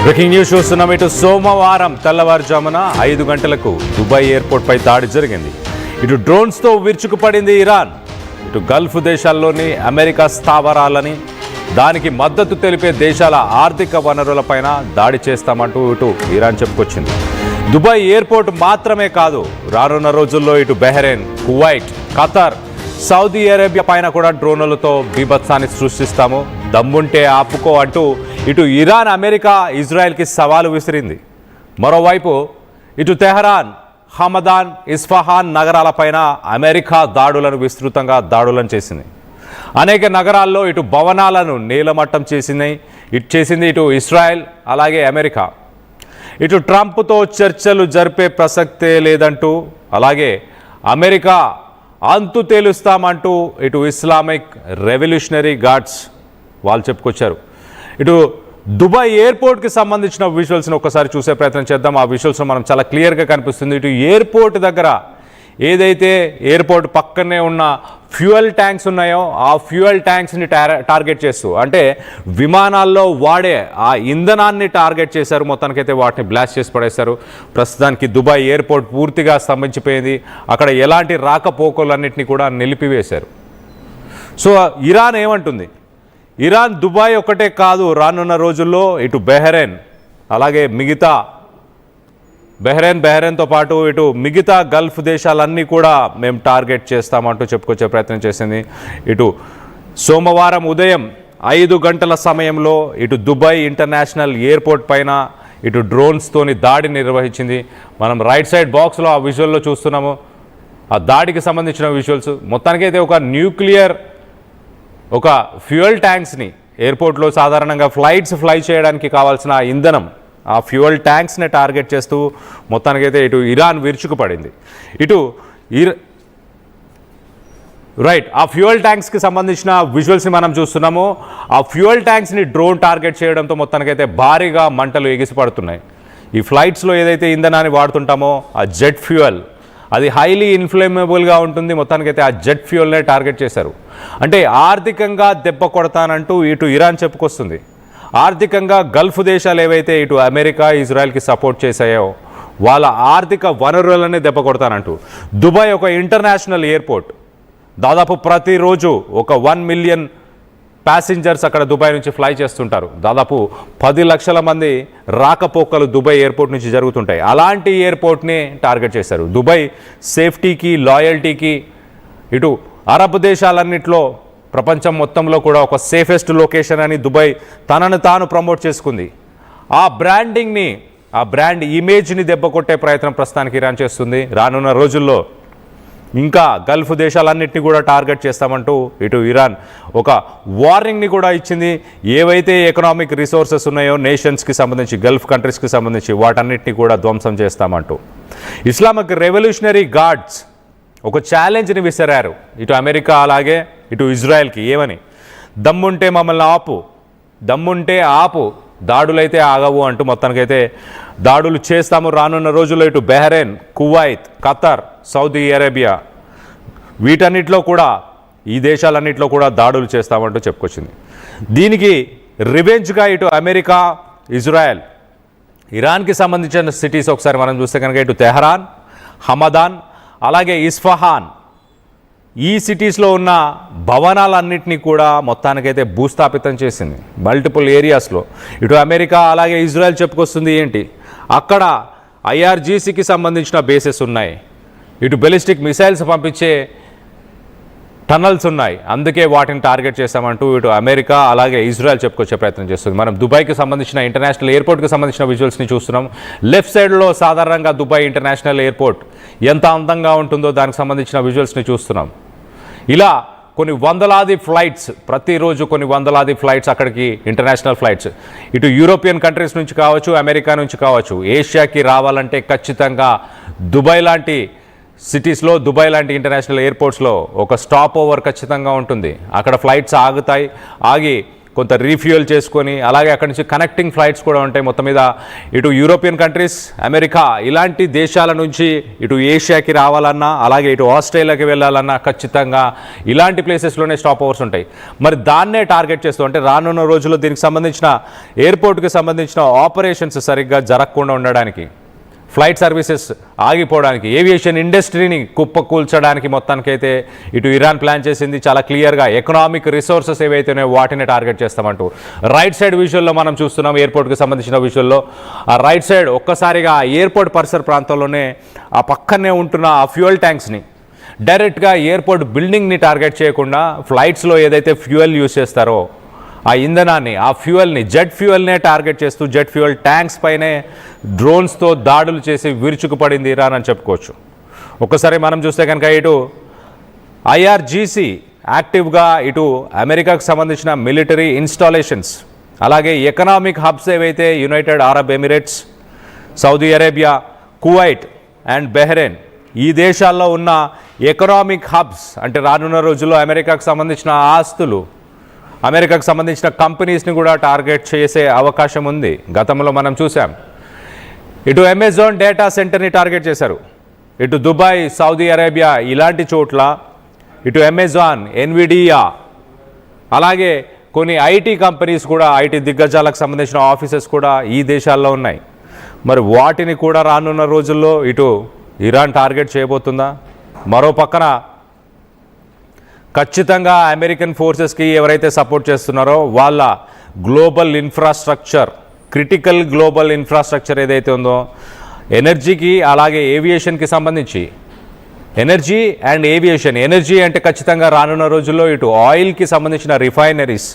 Breaking news చూస్తున్నాం. ఇటు సోమవారం తెల్లవారుజామున 5 గంటలకు దుబాయ్ ఎయిర్పోర్ట్పై దాడి జరిగింది. ఇటు డ్రోన్స్తో విరుచుకుపడింది ఇరాన్. ఇటు గల్ఫ్ దేశాల్లోని అమెరికా స్థావరాలని దానికి మద్దతు తెలిపే దేశాల ఆర్థిక వనరులపైన దాడి చేస్తామంటూ ఇటు ఇరాన్ చెప్పుకొచ్చింది. దుబాయ్ ఎయిర్పోర్ట్ మాత్రమే కాదు, రానున్న రోజుల్లో ఇటు Bahrain, Kuwait, Qatar, Saudi Arabia పైన కూడా డ్రోన్లతో బీభత్సాన్ని సృష్టిస్తాము, దమ్ముంటే ఆపుకో అంటూ ఇటు ఇరాన్ అమెరికా ఇజ్రాయెల్కి సవాలు విసిరింది. మరోవైపు ఇటు తెహరాన్, హమదాన్, ఇస్ఫహాన్ నగరాలపైన అమెరికా విస్తృతంగా దాడులను చేసింది. అనేక నగరాల్లో ఇటు భవనాలను నేలమట్టం చేసింది ఇటు ఇజ్రాయెల్ అలాగే అమెరికా. ఇటు ట్రంప్తో చర్చలు జరిపే ప్రసక్తే లేదంటూ, అలాగే అమెరికా అంతు తేలుస్తామంటూ ఇటు ఇస్లామిక్ రెవల్యూషనరీ గార్డ్స్ వాళ్ళు చెప్పుకొచ్చారు. ఇటు దుబాయ్ ఎయిర్పోర్ట్కి సంబంధించిన విజువల్స్ని ఒక్కసారి చూసే ప్రయత్నం చేద్దాం. ఆ విజువల్స్లో మనం చాలా క్లియర్గా కనిపిస్తుంది. ఇటు ఎయిర్పోర్ట్ దగ్గర ఏదైతే ఎయిర్పోర్ట్ పక్కనే ఉన్న ఫ్యూయల్ ట్యాంక్స్ ఉన్నాయో ఆ ఫ్యూయల్ ట్యాంక్స్ని టార్గెట్ చేస్తూ, అంటే విమానాల్లో వాడే ఆ ఇంధనాన్ని టార్గెట్ చేశారు. మొత్తానికైతే వాటిని బ్లాస్ట్ చేసి పడేశారు. ప్రస్తుతానికి దుబాయ్ ఎయిర్పోర్ట్ పూర్తిగా స్తంభించిపోయింది. అక్కడ ఎలాంటి రాకపోకలన్నింటినీ కూడా నిలిపివేశారు. సో ఇరాన్ ఏమంటుంది? ఇరాన్ దుబాయ్ ఒకటే కాదు, రానున్న రోజుల్లో ఇటు బెహ్రెయిన్ అలాగే బెహ్రెయిన్తో పాటు ఇటు మిగతా గల్ఫ్ దేశాలన్నీ కూడా మేము టార్గెట్ చేస్తామంటూ చెప్పుకొచ్చే ప్రయత్నం చేసింది. ఇటు సోమవారం ఉదయం 5 గంటల సమయంలో ఇటు దుబాయ్ ఇంటర్నేషనల్ ఎయిర్పోర్ట్ పైన ఇటు డ్రోన్స్తోని దాడి నిర్వహించింది. మనం రైట్ సైడ్ బాక్స్లో ఆ విజువల్లో చూస్తున్నాము ఆ దాడికి సంబంధించిన విజువల్స్. మొత్తానికైతే ఒక ఫ్యూయల్ ట్యాంక్స్ని ఎయిర్పోర్ట్లో సాధారణంగా ఫ్లైట్స్ ఫ్లై చేయడానికి కావాల్సిన ఇంధనం, ఆ ఫ్యూయల్ ట్యాంక్స్ని టార్గెట్ చేస్తూ మొత్తానికైతే ఇటు ఇరాన్ విరుచుకుపడింది. ఆ ఫ్యూయల్ ట్యాంక్స్కి సంబంధించిన విజువల్స్ని మనం చూస్తున్నాము. ఆ ఫ్యూయల్ ట్యాంక్స్ని డ్రోన్ టార్గెట్ చేయడంతో మొత్తానికైతే భారీగా మంటలు ఎగిసిపడుతున్నాయి. ఈ ఫ్లైట్స్లో ఏదైతే ఇంధనాన్ని వాడుతుంటామో ఆ జెట్ ఫ్యూయల్, అది హైలీ ఇన్ఫ్లేమబుల్గా ఉంటుంది. మొత్తానికైతే ఆ జెట్ ఫ్యూయల్నే టార్గెట్ చేశారు. అంటే ఆర్థికంగా దెబ్బ కొడతానంటూ ఇటు ఇరాన్ చెప్పుకొస్తుంది. ఆర్థికంగా గల్ఫ్ దేశాలు ఏవైతే ఇటు అమెరికా, ఇజ్రాయెల్కి సపోర్ట్ చేశాయో వాళ్ళ ఆర్థిక వనరులనే దెబ్బ కొడతానంటూ. దుబాయ్ ఒక ఇంటర్నేషనల్ ఎయిర్పోర్ట్. దాదాపు ప్రతిరోజు ఒక 1 మిలియన్ ప్యాసింజర్స్ అక్కడ దుబాయ్ నుంచి ఫ్లై చేస్తుంటారు. దాదాపు 10 లక్షల మంది రాకపోకలు దుబాయ్ ఎయిర్పోర్ట్ నుంచి జరుగుతుంటాయి. అలాంటి ఎయిర్పోర్ట్ని టార్గెట్ చేశారు. దుబాయ్ సేఫ్టీకి, లాయల్టీకి ఇటు అరబ్ దేశాలన్నింటిలో ప్రపంచం మొత్తంలో కూడా ఒక సేఫెస్ట్ లొకేషన్ అని దుబాయ్ తనను తాను ప్రమోట్ చేసుకుంది. ఆ బ్రాండ్ ఇమేజ్ని దెబ్బ కొట్టే ప్రయత్నం ప్రస్తుతానికి ఇరాన్ చేస్తుంది. రానున్న రోజుల్లో ఇంకా గల్ఫ్ దేశాలన్నింటినీ కూడా టార్గెట్ చేస్తామంటూ ఇటు ఇరాన్ ఒక వార్నింగ్ని కూడా ఇచ్చింది. ఏవైతే ఎకనామిక్ రిసోర్సెస్ ఉన్నాయో నేషన్స్కి సంబంధించి, గల్ఫ్ కంట్రీస్కి సంబంధించి వాటన్నిటిని కూడా ధ్వంసం చేస్తామంటూ. ఇస్లామిక్ రెవల్యూషనరీ గార్డ్స్ ఒక ఛాలెంజ్ని విసిరారు ఇటు అమెరికా అలాగే ఇటు ఇజ్రాయెల్కి. ఏమని? దమ్ముంటే మమ్మల్ని ఆపు, దాడులైతే ఆగవు అంటూ మొత్తానికైతే దాడులు చేస్తాము. రానున్న రోజుల్లో ఇటు Bahrain, Kuwait, Qatar, Saudi Arabia వీటన్నిటిలో కూడా, ఈ దేశాలన్నింటిలో కూడా దాడులు చేస్తామంటూ చెప్పుకొచ్చింది. దీనికి రివెంజ్గా ఇటు అమెరికా, ఇజ్రాయెల్, ఇరాన్కి సంబంధించిన సిటీస్ ఒకసారి మనం చూస్తే కనుక ఇటు తెహరాన్, హమదాన్ అలాగే ఇస్ఫహాన్, ఈ సిటీస్లో ఉన్న భవనాలన్నింటినీ కూడా మొత్తానికైతే భూస్థాపితం చేసింది మల్టిపుల్ ఏరియాస్లో. ఇటు అమెరికా అలాగే ఇజ్రాయెల్ చెప్పుకొస్తుంది ఏంటి, అక్కడ IRGCకి సంబంధించిన బేసెస్ ఉన్నాయి, ఇటు బెలిస్టిక్ మిసైల్స్ పంపించే టనల్స్ ఉన్నాయి, అందుకే వాటిని టార్గెట్ చేస్తామంటూ ఇటు అమెరికా అలాగే ఇజ్రాయెల్ చెప్పుకొచ్చే ప్రయత్నం చేస్తుంది. మనం దుబాయ్కి సంబంధించిన ఇంటర్నేషనల్ ఎయిర్పోర్ట్కి సంబంధించిన విజువల్స్ని చూస్తున్నాం. లెఫ్ట్ సైడ్లో సాధారణంగా దుబాయ్ ఇంటర్నేషనల్ ఎయిర్పోర్ట్ ఎంత అందంగా ఉంటుందో దానికి సంబంధించిన విజువల్స్ని చూస్తున్నాం. ఇలా కొన్ని వందలాది ఫ్లైట్స్, ప్రతిరోజు కొన్ని వందలాది ఫ్లైట్స్ అక్కడికి, ఇంటర్నేషనల్ ఫ్లైట్స్ ఇటు యూరోపియన్ కంట్రీస్ నుంచి కావచ్చు, అమెరికా నుంచి కావచ్చు, ఏషియాకి రావాలంటే ఖచ్చితంగా దుబాయ్ లాంటి సిటీస్లో, దుబాయ్ లాంటి ఇంటర్నేషనల్ ఎయిర్పోర్ట్స్లో ఒక స్టాప్ ఓవర్ ఖచ్చితంగా ఉంటుంది. అక్కడ ఫ్లైట్స్ ఆగి కొంత రీఫ్యూయల్ చేసుకొని అలాగే అక్కడి నుంచి కనెక్టింగ్ ఫ్లైట్స్ కూడా ఉంటాయి. మొత్తం మీద ఇటు యూరోపియన్ కంట్రీస్, అమెరికా ఇలాంటి దేశాల నుంచి ఇటు ఏషియాకి రావాలన్నా అలాగే ఇటు ఆస్ట్రేలియాకి వెళ్ళాలన్నా ఖచ్చితంగా ఇలాంటి ప్లేసెస్లోనే స్టాప్ ఓవర్స్ ఉంటాయి. మరి దాన్నే టార్గెట్ చేస్తూ అంటే రానున్న రోజుల్లో దీనికి సంబంధించిన ఎయిర్పోర్ట్కి సంబంధించిన ఆపరేషన్స్ సరిగ్గా జరగకుండా ఉండడానికి, ఫ్లైట్ సర్వీసెస్ ఆగిపోవడానికి, ఏవియేషన్ ఇండస్ట్రీని కుప్పకూల్చడానికి మొత్తానికైతే ఇటు ఇరాన్ ప్లాన్ చేసింది. చాలా క్లియర్గా ఎకనామిక్ రిసోర్సెస్ ఏవైతే ఉన్నాయో వాటిని టార్గెట్ చేస్తామంటూ రైట్ సైడ్ విజువల్లో మనం చూస్తున్నాం. ఎయిర్పోర్ట్కి సంబంధించిన విజువల్లో ఆ రైట్ సైడ్ ఒక్కసారిగా ఆ ఎయిర్పోర్ట్ పరిసర ప్రాంతంలోనే ఆ పక్కనే ఉంటున్న ఆ ఫ్యూయల్ ట్యాంక్స్ని డైరెక్ట్గా ఎయిర్పోర్ట్ బిల్డింగ్ని టార్గెట్ చేయకుండా ఫ్లైట్స్లో ఏదైతే ఫ్యూయల్ యూస్ చేస్తారో ఆ ఇంధనాన్ని, ఆ ఫ్యూయల్ని, జెట్ ఫ్యూయల్నే టార్గెట్ చేస్తూ జెట్ ఫ్యూయల్ ట్యాంక్స్ పైనే డ్రోన్స్తో దాడులు చేసి విరుచుకుపడింది ఇరాన్ అని చెప్పుకోవచ్చు. ఒక్కసారి మనం చూస్తే కనుక ఇటు ఐఆర్జీసీ యాక్టివ్గా ఇటు అమెరికాకు సంబంధించిన మిలిటరీ ఇన్స్టాలేషన్స్ అలాగే ఎకనామిక్ హబ్స్ ఏవైతే United Arab Emirates, Saudi Arabia, Kuwait and Bahrain ఈ దేశాల్లో ఉన్న ఎకనామిక్ హబ్స్ అంటే రానున్న రోజుల్లో అమెరికాకు సంబంధించిన ఆస్తులు, అమెరికాకు సంబంధించిన కంపెనీస్ని కూడా టార్గెట్ చేసే అవకాశం ఉంది. గతంలో మనం చూసాం ఇటు అమెజాన్ డేటా సెంటర్ని టార్గెట్ చేశారు, ఇటు దుబాయ్, సౌదీ అరేబియా ఇలాంటి చోట్ల ఇటు అమెజాన్, ఎన్విడియా అలాగే కొన్ని ఐటీ కంపెనీస్ కూడా, ఐటీ దిగ్గజాలకు సంబంధించిన ఆఫీసెస్ కూడా ఈ దేశాల్లో ఉన్నాయి. మరి వాటిని కూడా రానున్న రోజుల్లో ఇటు ఇరాన్ టార్గెట్ చేయబోతుందా? మరో పక్కన ఖచ్చితంగా అమెరికన్ ఫోర్సెస్కి ఎవరైతే సపోర్ట్ చేస్తున్నారో వాళ్ళ global infrastructure, critical global infrastructure ఏదైతే ఉందో ఎనర్జీకి అలాగే ఏవియేషన్కి సంబంధించి, ఎనర్జీ అండ్ ఏవియేషన్, ఎనర్జీ అంటే ఖచ్చితంగా రానున్న రోజుల్లో ఇటు ఆయిల్కి సంబంధించిన రిఫైనరీస్